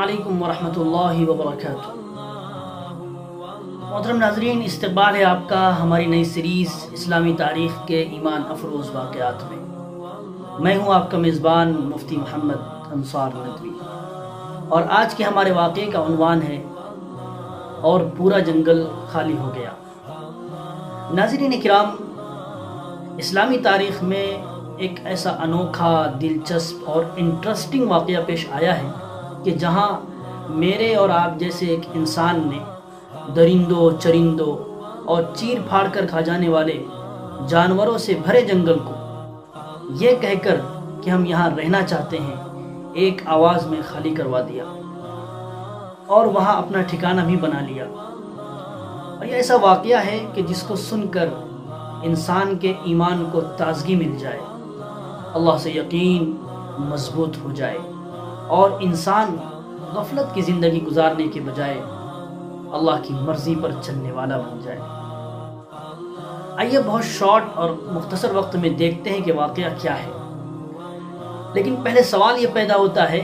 علیکم ورحمۃ اللہ وبرکاتہ۔ محترم ناظرین، استقبال ہے آپ کا ہماری نئی سیریز اسلامی تاریخ کے ایمان افروز واقعات میں۔ میں ہوں آپ کا میزبان مفتی محمد انصار ندوی، اور آج کے ہمارے واقعے کا عنوان ہے اور پورا جنگل خالی ہو گیا۔ ناظرین کرام، اسلامی تاریخ میں ایک ایسا انوکھا، دلچسپ اور انٹرسٹنگ واقعہ پیش آیا ہے کہ جہاں میرے اور آپ جیسے ایک انسان نے درندوں، چرندوں اور چیر پھاڑ کر کھا جانے والے جانوروں سے بھرے جنگل کو یہ کہہ کر کہ ہم یہاں رہنا چاہتے ہیں ایک آواز میں خالی کروا دیا اور وہاں اپنا ٹھکانہ بھی بنا لیا۔ اور یہ ایسا واقعہ ہے کہ جس کو سن کر انسان کے ایمان کو تازگی مل جائے، اللہ سے یقین مضبوط ہو جائے اور انسان غفلت کی زندگی گزارنے کے بجائے اللہ کی مرضی پر چلنے والا بن جائے۔ آئیے بہت شارٹ اور مختصر وقت میں دیکھتے ہیں کہ واقعہ کیا ہے، لیکن پہلے سوال یہ پیدا ہوتا ہے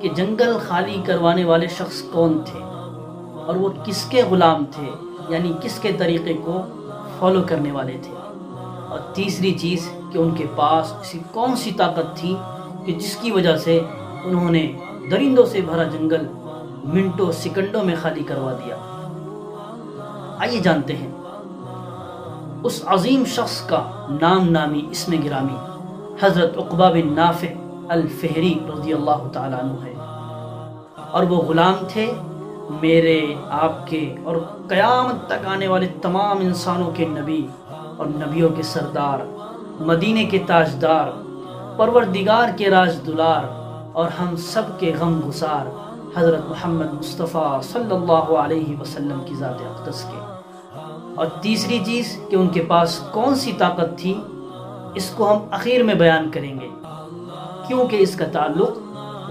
کہ جنگل خالی کروانے والے شخص کون تھے اور وہ کس کے غلام تھے، یعنی کس کے طریقے کو فالو کرنے والے تھے، اور تیسری چیز کہ ان کے پاس ایسی کون سی طاقت تھی کہ جس کی وجہ سے انہوں نے درندوں سے بھرا جنگل منٹوں سیکنڈوں میں خالی کروا دیا۔ آئیے جانتے ہیں۔ اس عظیم شخص کا نام نامی اسم گرامی حضرت عقبہ بن نافع الفہری رضی اللہ تعالیٰ عنہ ہے، اور وہ غلام تھے میرے، آپ کے اور قیامت تک آنے والے تمام انسانوں کے نبی اور نبیوں کے سردار، مدینے کے تاجدار، پروردگار کے راج دلار اور ہم سب کے غم گسار حضرت محمد مصطفیٰ صلی اللہ علیہ وسلم کی ذات اقدس کے۔ اور تیسری چیز کہ ان کے پاس کون سی طاقت تھی، اس کو ہم اخیر میں بیان کریں گے کیونکہ اس کا تعلق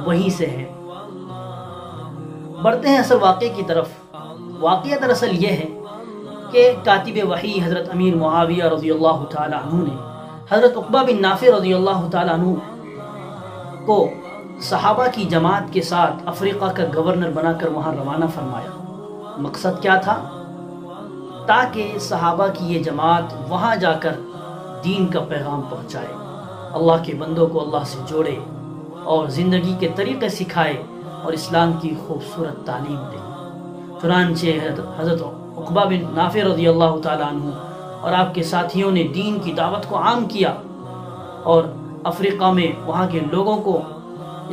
وہیں سے ہے۔ بڑھتے ہیں اصل واقعے کی طرف۔ واقعہ دراصل یہ ہے کہ کاتب وحی حضرت امیر معاویہ رضی اللہ تعالیٰ عنہ نے حضرت عقبہ بن نافع رضی اللہ تعالیٰ عنہ کو صحابہ کی جماعت کے ساتھ افریقہ کا گورنر بنا کر وہاں روانہ فرمایا۔ مقصد کیا تھا؟ تاکہ صحابہ کی یہ جماعت وہاں جا کر دین کا پیغام پہنچائے، اللہ کے بندوں کو اللہ سے جوڑے اور زندگی کے طریقے سکھائے اور اسلام کی خوبصورت تعلیم دے۔ چنانچہ حضرت عقبہ بن نافع رضی اللہ تعالیٰ عنہ اور آپ کے ساتھیوں نے دین کی دعوت کو عام کیا اور افریقہ میں وہاں کے لوگوں کو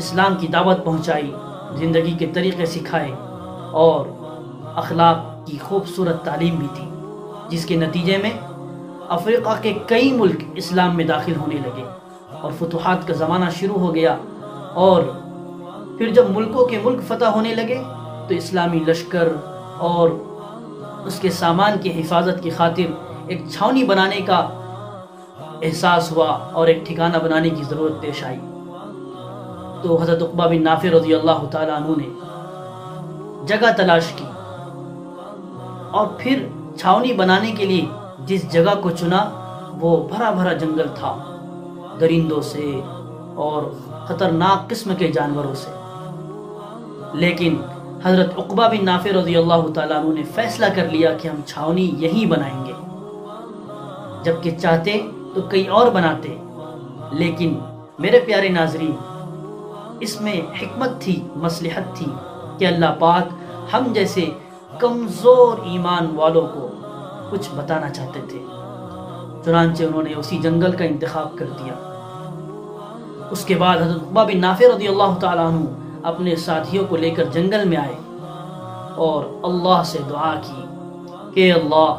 اسلام کی دعوت پہنچائی، زندگی کے طریقے سکھائے اور اخلاق کی خوبصورت تعلیم بھی تھی، جس کے نتیجے میں افریقہ کے کئی ملک اسلام میں داخل ہونے لگے اور فتوحات کا زمانہ شروع ہو گیا۔ اور پھر جب ملکوں کے ملک فتح ہونے لگے تو اسلامی لشکر اور اس کے سامان کی حفاظت کی خاطر ایک چھاونی بنانے کا احساس ہوا اور ایک ٹھکانہ بنانے کی ضرورت پیش آئی۔ تو حضرت عقبہ بن نافع رضی اللہ تعالیٰ عنہ نے جگہ تلاش کی اور پھر چھاونی بنانے کے لیے جس جگہ کو چنا وہ بھرا بھرا جنگل تھا، درندوں سے اور خطرناک قسم کے جانوروں سے۔ لیکن حضرت عقبہ بن نافع رضی اللہ تعالیٰ عنہ نے فیصلہ کر لیا کہ ہم چھاونی یہی بنائیں گے، جبکہ چاہتے تو کئی اور بناتے، لیکن میرے پیارے ناظرین، اس میں حکمت تھی، مصلحت تھی کہ اللہ پاک ہم جیسے کمزور ایمان والوں کو کچھ بتانا چاہتے تھے۔ چنانچہ انہوں نے اسی جنگل کا انتخاب کر دیا۔ اس کے بعد حضرت عقبہ بن نافع رضی اللہ تعالیٰ عنہ اپنے ساتھیوں کو لے کر جنگل میں آئے اور اللہ سے دعا کی کہ اللہ،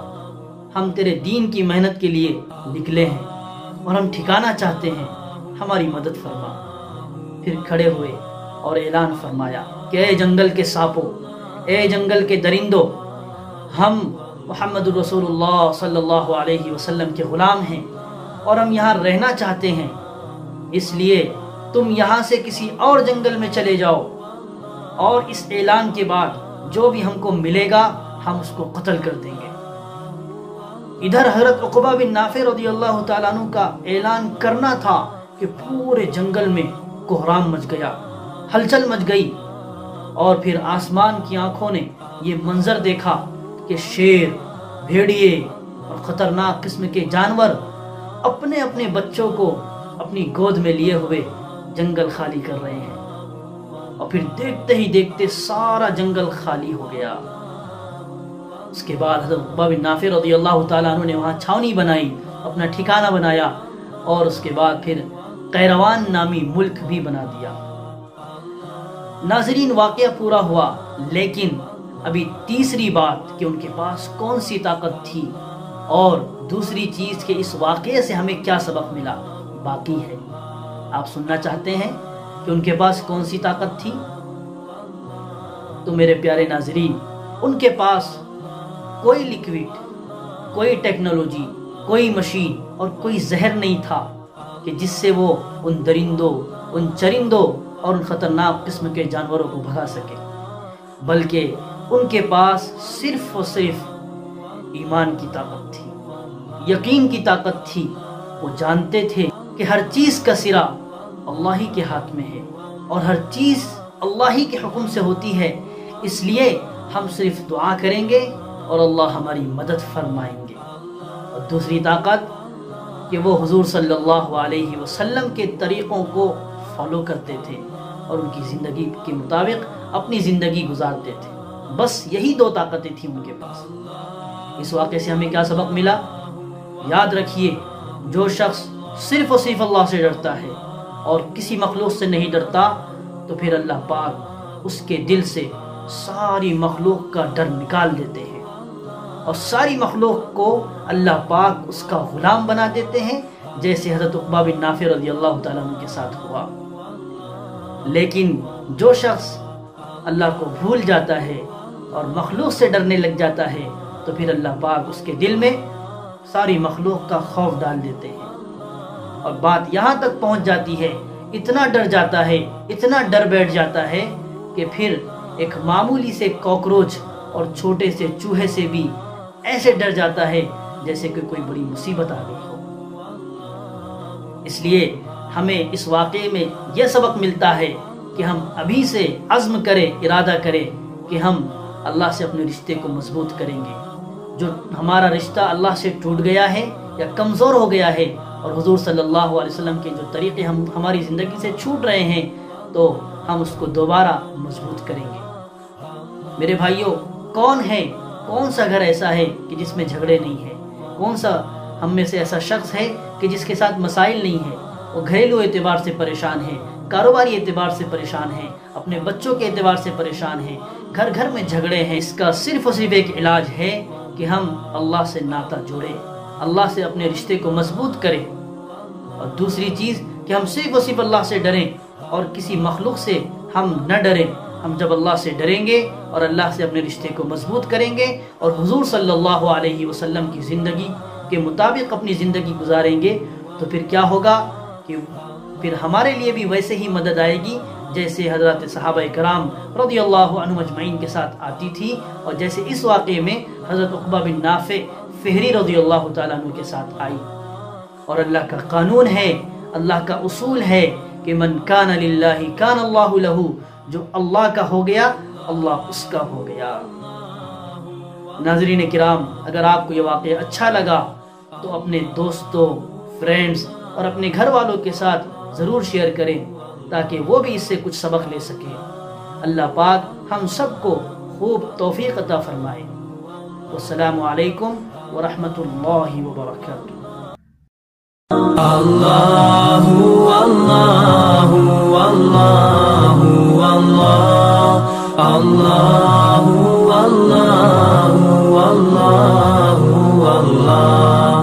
ہم تیرے دین کی محنت کے لیے نکلے ہیں اور ہم ٹھکانہ چاہتے ہیں، ہماری مدد فرما۔ پھر کھڑے ہوئے اور اعلان فرمایا کہ اے جنگل کے سانپوں، اے جنگل کے درندوں، ہم محمد رسول اللہ صلی اللہ علیہ وسلم کے غلام ہیں اور ہم یہاں رہنا چاہتے ہیں، اس لیے تم یہاں سے کسی اور جنگل میں چلے جاؤ، اور اس اعلان کے بعد جو بھی ہم کو ملے گا ہم اس کو قتل کر دیں گے۔ ادھر حضرت عقبہ بن نافع رضی اللہ تعالیٰ عنہ کا اعلان کرنا تھا کہ پورے جنگل میں کوہرام مچ گیا، ہلچل مچ گئی، اور پھر آسمان کی آنکھوں نے یہ منظر دیکھا کہ شیر، بھیڑیے اور خطرناک قسم کے جانور اپنے اپنے بچوں کو اپنی گود میں لیے ہوئے جنگل خالی کر رہے ہیں، اور پھر دیکھتے ہی دیکھتے سارا جنگل خالی ہو گیا۔ اس کے بعد حضرت عقبہ بن نافع رضی اللہ تعالیٰ عنہ نے وہاں چھاونی بنائی، اپنا ٹھکانہ بنایا، اور اس کے بعد پھر قیروان نامی ملک بھی بنا دیا۔ ناظرین، واقعہ پورا ہوا، لیکن ابھی تیسری بات کہ ان کے پاس کون سی طاقت تھی، اور دوسری چیز کہ اس واقعے سے ہمیں کیا سبق ملا، باقی ہے۔ آپ سننا چاہتے ہیں کہ ان کے پاس کون سی طاقت تھی؟ تو میرے پیارے ناظرین، ان کے پاس کوئی لیکوڈ، کوئی ٹیکنالوجی، کوئی مشین اور کوئی زہر نہیں تھا کہ جس سے وہ ان درندوں، ان چرندوں اور ان خطرناک قسم کے جانوروں کو بھگا سکے، بلکہ ان کے پاس صرف اور صرف ایمان کی طاقت تھی، یقین کی طاقت تھی۔ وہ جانتے تھے کہ ہر چیز کا سرا اللہ ہی کے ہاتھ میں ہے، اور ہر چیز اللہ ہی کے حکم سے ہوتی ہے، اس لیے ہم صرف دعا کریں گے اور اللہ ہماری مدد فرمائیں گے۔ اور دوسری طاقت کہ وہ حضور صلی اللہ علیہ وسلم کے طریقوں کو فالو کرتے تھے اور ان کی زندگی کے مطابق اپنی زندگی گزارتے تھے۔ بس یہی دو طاقتیں تھیں ان کے پاس۔ اس واقعے سے ہمیں کیا سبق ملا؟ یاد رکھیے، جو شخص صرف اور صرف اللہ سے ڈرتا ہے اور کسی مخلوق سے نہیں ڈرتا، تو پھر اللہ پاک اس کے دل سے ساری مخلوق کا ڈر نکال دیتے ہیں، اور ساری مخلوق کو اللہ پاک اس کا غلام بنا دیتے ہیں، جیسے حضرت عقبہ بن نافع رضی اللہ تعالیٰ عنہ کے ساتھ ہوا۔ لیکن جو شخص اللہ کو بھول جاتا ہے اور مخلوق سے ڈرنے لگ جاتا ہے، تو پھر اللہ پاک اس کے دل میں ساری مخلوق کا خوف ڈال دیتے ہیں، اور بات یہاں تک پہنچ جاتی ہے، اتنا ڈر جاتا ہے، اتنا ڈر بیٹھ جاتا ہے کہ پھر ایک معمولی سے کاکروچ اور چھوٹے سے چوہے سے بھی ایسے ڈر جاتا ہے جیسے کہ کوئی بڑی مصیبت آ گئی ہو۔ اس لیے ہمیں اس واقعے میں یہ سبق ملتا ہے کہ ہم ابھی سے عزم کریں، ارادہ کریں کہ ہم اللہ سے اپنے رشتے کو مضبوط کریں گے۔ جو ہمارا رشتہ اللہ سے ٹوٹ گیا ہے یا کمزور ہو گیا ہے، اور حضور صلی اللہ علیہ وسلم کے جو طریقے ہماری زندگی سے چھوٹ رہے ہیں، تو ہم اس کو دوبارہ مضبوط کریں گے۔ میرے بھائیوں، کون سا گھر ایسا ہے کہ جس میں جھگڑے نہیں ہیں؟ کون سا ہم میں سے ایسا شخص ہے کہ جس کے ساتھ مسائل نہیں ہیں؟ وہ گھریلو اعتبار سے پریشان ہے، کاروباری اعتبار سے پریشان ہے، اپنے بچوں کے اعتبار سے پریشان ہے، گھر گھر میں جھگڑے ہیں۔ اس کا صرف اور صرف ایک علاج ہے کہ ہم اللہ سے ناطہ جوڑیں، اللہ سے اپنے رشتے کو مضبوط کریں، اور دوسری چیز کہ ہم صرف اور صرف اللہ سے ڈریں اور کسی مخلوق سے ہم نہ ڈریں۔ ہم جب اللہ سے ڈریں گے اور اللہ سے اپنے رشتے کو مضبوط کریں گے اور حضور صلی اللہ علیہ وسلم کی زندگی کے مطابق اپنی زندگی گزاریں گے، تو پھر کیا ہوگا کہ پھر ہمارے لیے بھی ویسے ہی مدد آئے گی جیسے حضرات صحابہ کرام رضی اللہ عنہم اجمعین کے ساتھ آتی تھی، اور جیسے اس واقعے میں حضرت عقبہ بن نافع فہری رضی اللہ تعالیٰ عنہ کے ساتھ آئی۔ اور اللہ کا قانون ہے، اللہ کا اصول ہے کہ من کان للہ کان اللہ لہ، جو اللہ کا ہو گیا اللہ اس کا ہو گیا۔ ناظرین کرام، اگر آپ کو یہ واقعہ اچھا لگا تو اپنے دوستوں، فرینڈز اور اپنے گھر والوں کے ساتھ ضرور شیئر کریں تاکہ وہ بھی اس سے کچھ سبق لے سکیں۔ اللہ پاک ہم سب کو خوب توفیق عطا فرمائے۔ والسلام علیکم ورحمۃ اللہ وبرکاتہ۔ اللہ اللہ